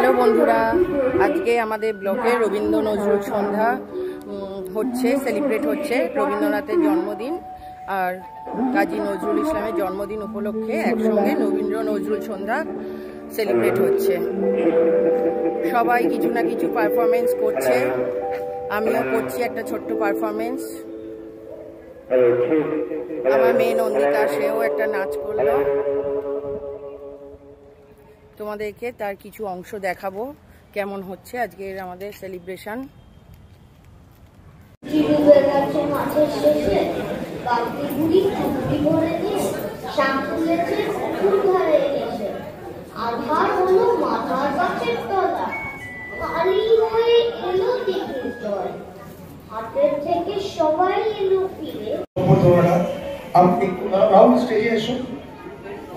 Hello বন্ধুরা, আজকে আমাদের ব্লকে রবীন্দ্র নজরুল সন্ধ্যা হচ্ছে, সেলিব্রেট হচ্ছে। রবীন্দ্রনাথের জন্মদিন আর কাজী নজরুল ইসলামের জন্মদিন উপলক্ষে একসঙ্গে রবীন্দ্র নজরুল সন্ধ্যা সেলিব্রেট হচ্ছে। সবাই কিছু না কিছু পারফরমেন্স করছে, আমিও করছি একটা ছোট্ট পারফরমেন্স। আমার মেয়ে নন্দিতা, সেও একটা নাচ করলো। তোমাদেরকে তার কিছু অংশ দেখাবো কেমন হচ্ছে আজকের আমাদের সেলিব্রেশন।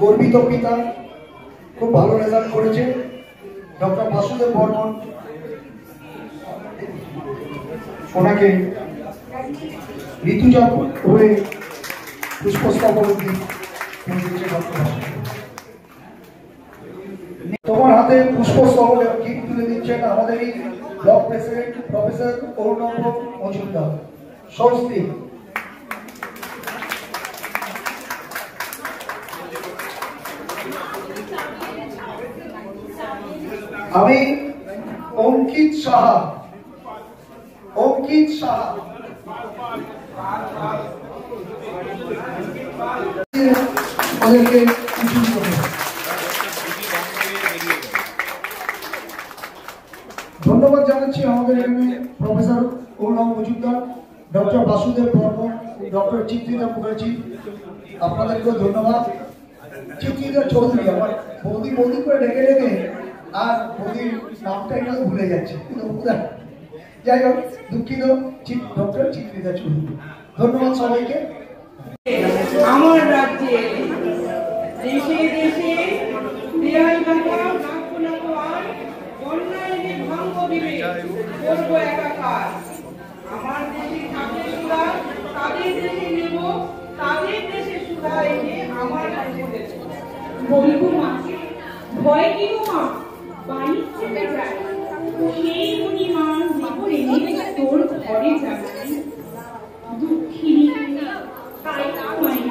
গর্বিত পিতা, খুব ভালো রেজাল্ট করেছে ডক্টর বাসুদেব বর্মন। ওনাকে ঋতুজা হয়ে পুষ্পস্তবক তোমার হাতে পুষ্পস্তবক গিফট তুলে দিচ্ছেন আমাদের এই block president professor Arunabh Majumdar. স্বস্তি। আমি অঙ্কিত সাহা ওদেরকে ধন্যবাদ জানাচ্ছি আমাদের এখানে professor Arunabh Majumdar, doctor Basudeb Barman, doctor Chitrita Mukherjee, আপনাদেরকেও ধন্যবাদ। চিত্রিতা চৌধুরী, আমার বৌদি করে ডেকে ডেকে আর বৌদির নামটা একটু ভুলে যাচ্ছে, যাই হোক দুঃখিত। ডক্টর চিত্রিতা চৌধুরী, ধন্যবাদ সবাইকে। আমার রাজ্যে দেশে দেশে দেয়াল গাথা আর বন্যায় ভাঙ্গ দিবে করবো একাকার। আমার দেশে থাকে সুরা, তাদের দেশে নেব, তাদের দেশে সুরা এনে আমার দেশে দেব। বলবো মা, ভয় কি গো মা, বাড়ি ছেড়ে যায় সেই মণিমান জীবনে তোর ঘরে যাবে। দুঃখিনী তাই তোমায়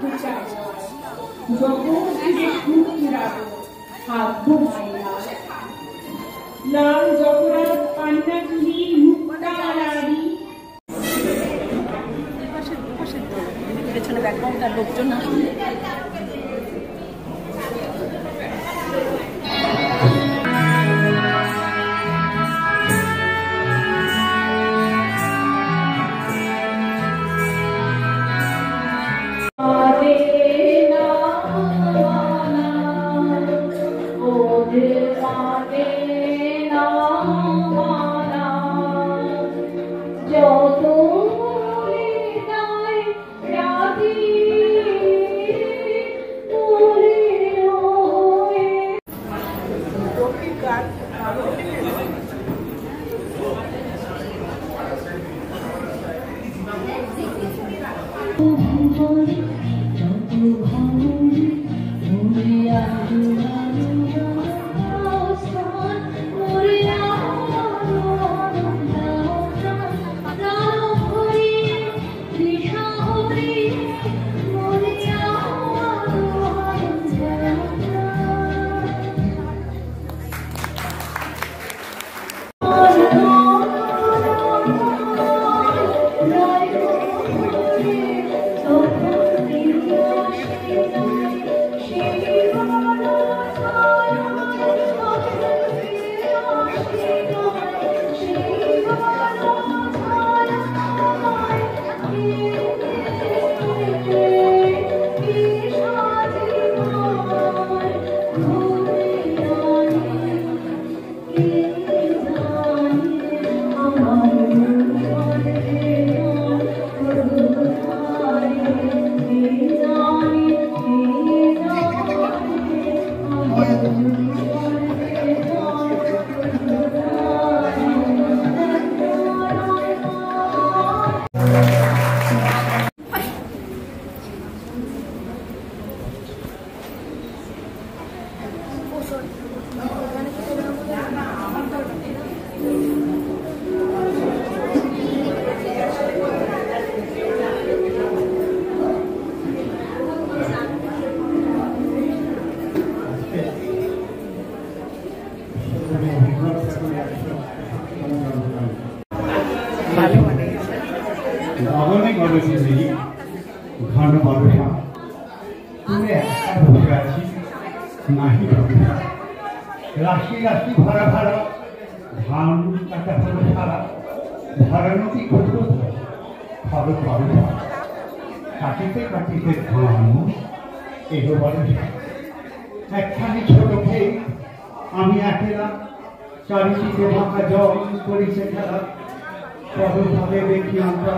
বুঝায় যখন যে সুখরা ভাগ্য ভাইরা লাল জগরাত পান্না তুলি মুক্তা লাড়ি। পেছনে ব্যাকগ্রাউন্ডটার লোকজন আসলে রাশি রাশি ভরা ভরা ধান কাটা হলো সারা ধরানোটি ঘটল খরো খরো কাটিতে কাটিতে ধান এগো বলে একখানি ছোট খেয়ে আমি একেলা চারিদিকে ভাঙা জল করেছে খেলা কতভাবে দেখি আমরা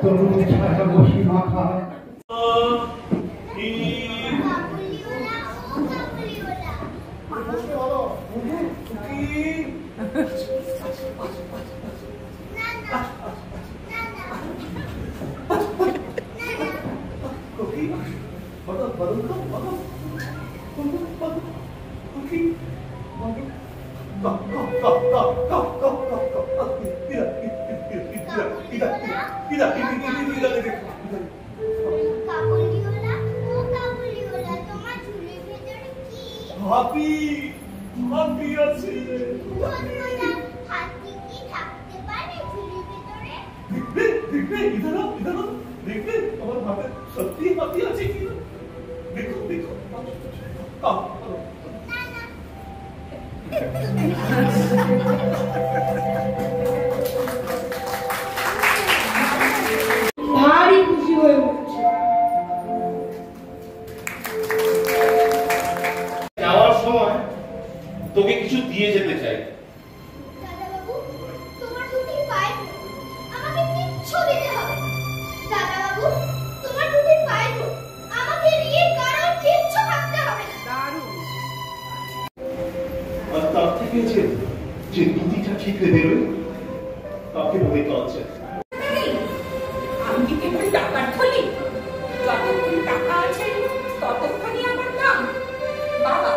তরুণ ছাড়া বসি মাথা ভারী খুশি হয়ে উঠছে। যাওয়ার সময় তোকে কিছু দিয়ে যেতে চাই। দাদাবাবু, তোমার দুটি পায়ে আমাকে কিচ্ছু দিতে হবে না। দাদাবাবু, তোমার দুটি পায়ে আমাকে নিয়ে কারো কিচ্ছু ভাবতে হবে না। আর তার থেকে যে নীতিটা শিখে বেরোয় তাকে বলে চলছে। আমি কি কেবল টাকার থলি? যতক্ষণ টাকা আছে ততক্ষণই আমার নাম। বাবা,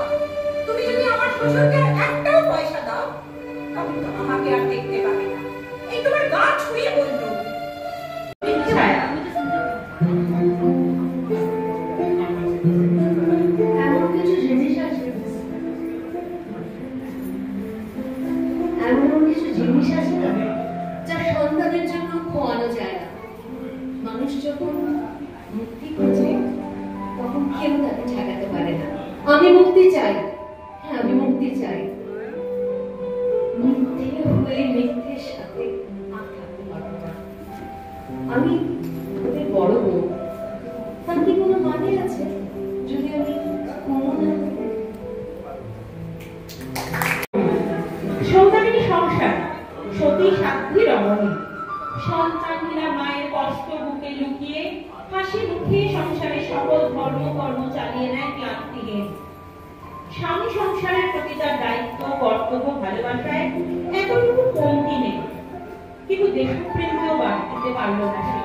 তুমি যদি আমার শ্বশুরকে একটাও পয়সা দাও তবে তো আমাকে আর দেখতে পাবে না। এই তোমার গা ছুঁয়ে বললো। এমন কিছু জিনিস আছে, এমন কিছু জিনিস আছে না যা সন্তানের জন্য খোয়ানো যায় না। মানুষ যখন মুক্তি খোঁজে তখন কেউ তাকে ঠেকাতে পারে না। আমি মুক্তি চাই, হ্যাঁ আমি মুক্তি চাই। মিথ্যে হয়ে মিথ্যের সাথে আর থাকতে পারবো না। আমি ওদের বড় বউ, তার কি কোনো মানে আছে যদি আমি কোনো না করি? সৌদামিনী সংসার সতী সাধ্বী রমণী সন্তানহীনা মায়ের কষ্ট বুকে লুকিয়ে হাসি মুখে সংসারে সকল ধর্মকর্ম চালিয়ে নেয় ক্লান্তিহীন। স্বামী সংসারের প্রতি তার দায়িত্ব, কর্তব্য, ভালোবাসায় এতটুকু কমতি নেই, কিন্তু দেশপ্রেমকেও বাদ দিতে পারল না সে।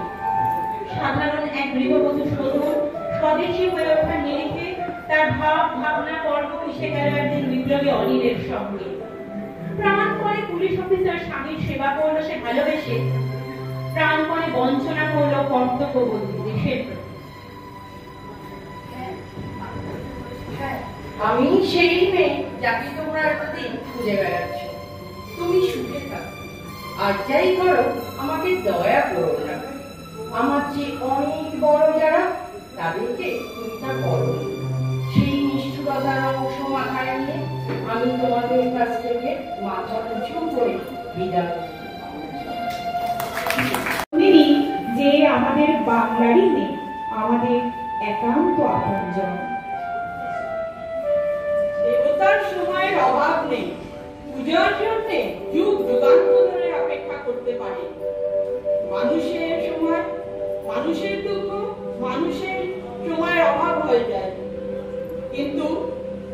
সাধারণ এক গৃহবধূ শোধন স্বদেশী হয়ে ওঠার নিরিখে তার ভাব ভাবনা কর্ম মিশে গেল একদিন বিপ্লবী অনিলের সঙ্গে। প্রাণপণে পুলিশ অফিসার স্বামীর সেবা করলো সে ভালোবেসে, প্রাণপণে বঞ্চনা করলো কর্তব্যবোধী দেশের প্রতি। আমি সেই মেয়ে যাকে তোমরা এতদিন খুঁজে বেড়াচ্ছ। তুমি সুখে থাকো, আর যাই করো আমাকে দয়া করো না। আমার চেয়ে অনেক বড় যারা, তাদেরকে তুমি তা করো। সেই নিষ্ঠুরতার অংশ মাথায় নিয়ে আমি তোমাদের কাছ থেকে মাথা উঁচু করে বিদায় তিনি যে আমাদের বাংলারই মেয়ে, আমাদের একান্ত আপনজন। দেবতার সময়ের অভাব নেই। পূজার জন্য যুগ যুগান্তর ধরে অপেক্ষা করতে পারে। মানুষের সময়, মানুষের দুঃখ, মানুষের সময়ের অভাব হয়ে যায়, কিন্তু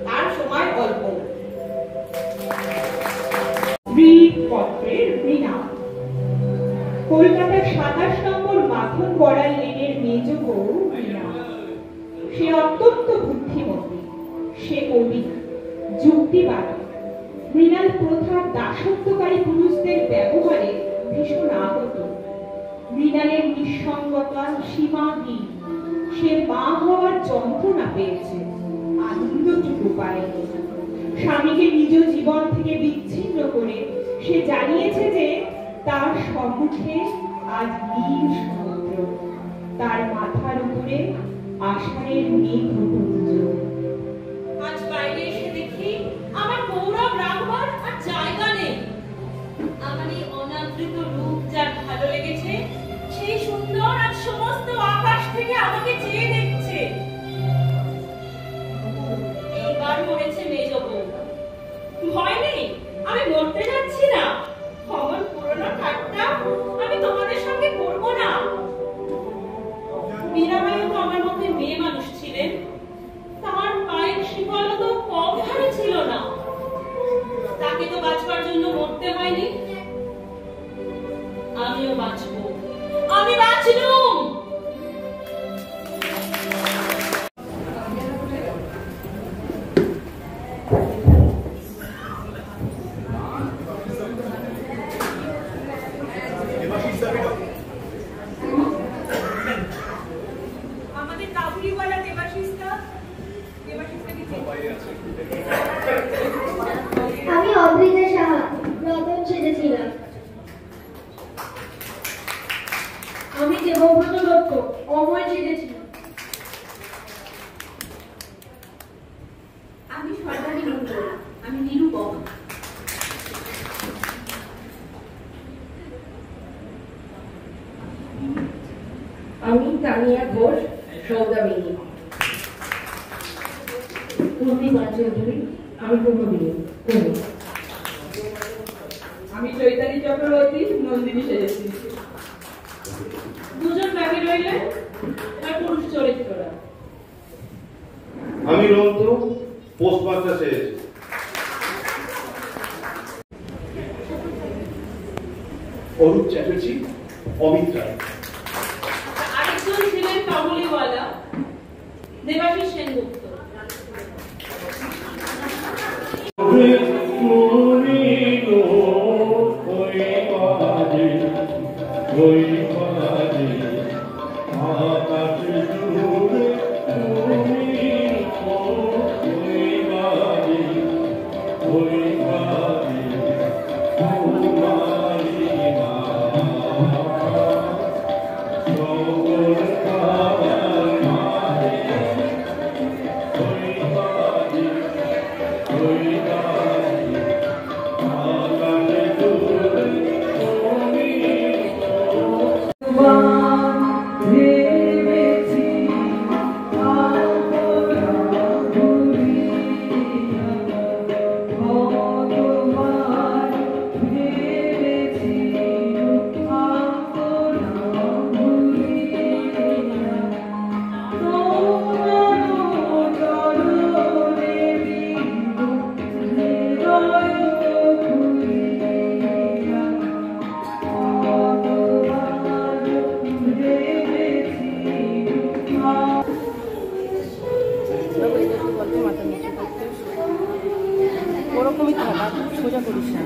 তার সময় অল্প। পত্রের বীণা কলকাতার 27 নম্বর মাখন বড়াল লেনের মেজ বউ বীণা। সে অত্যন্ত বুদ্ধিমতী, সে কবি, যুক্তিবাদী। মৃণাল প্রথার দাসত্বকারী পুরুষদের ব্যবহারে ভীষণ আগত। মৃণালের নিঃসঙ্গতা সীমাহীন। সে মা হওয়ার যন্ত্রণা পেয়েছে, আনন্দটুকু পায়নি। স্বামীকে নিজ জীবন থেকে বিচ্ছিন্ন করে সে জানিয়েছে যে তার সম্মুখে আজ নীল সমুদ্র, তার মাথার উপরে আষাঢ়ের মেঘপুঞ্জ। আজ বাইরে এসে দেখি আমার আমি নিরুপমা। আমি তানিয়া ঘোষ সৌদামিনী। পূর্ণিমা চৌধুরী। আমি কুমুদিনী। আমি চৈতালি চক্রবর্তী নন্দিনী সেজেছি। দুজন বাকি রইলে আর পুরুষ চরিত্ররা। আমি রন্ত পোস্টমাস্টার সেজেছি। অরূপ চ্যাটার্জি অমিত রায়। আরেকজন ছিলেন কাবুলিওয়ালা দেবাশিস সেনগুপ্ত। ওরকমই থাকা, সোজা করিস না।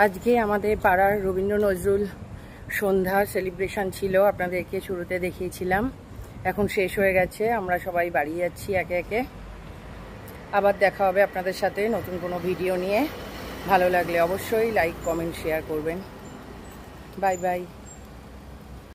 আজকে আমাদের পাড়ার রবীন্দ্র নজরুল সন্ধ্যা সেলিব্রেশন ছিল, আপনাদেরকে শুরুতে দেখিয়েছিলাম। এখন শেষ হয়ে গেছে, আমরা সবাই বাড়ি যাচ্ছি একে একে। আবার দেখা হবে আপনাদের সাথে নতুন কোনো ভিডিও নিয়ে। ভালো লাগলে অবশ্যই লাইক, কমেন্ট, শেয়ার করবেন। Bye bye.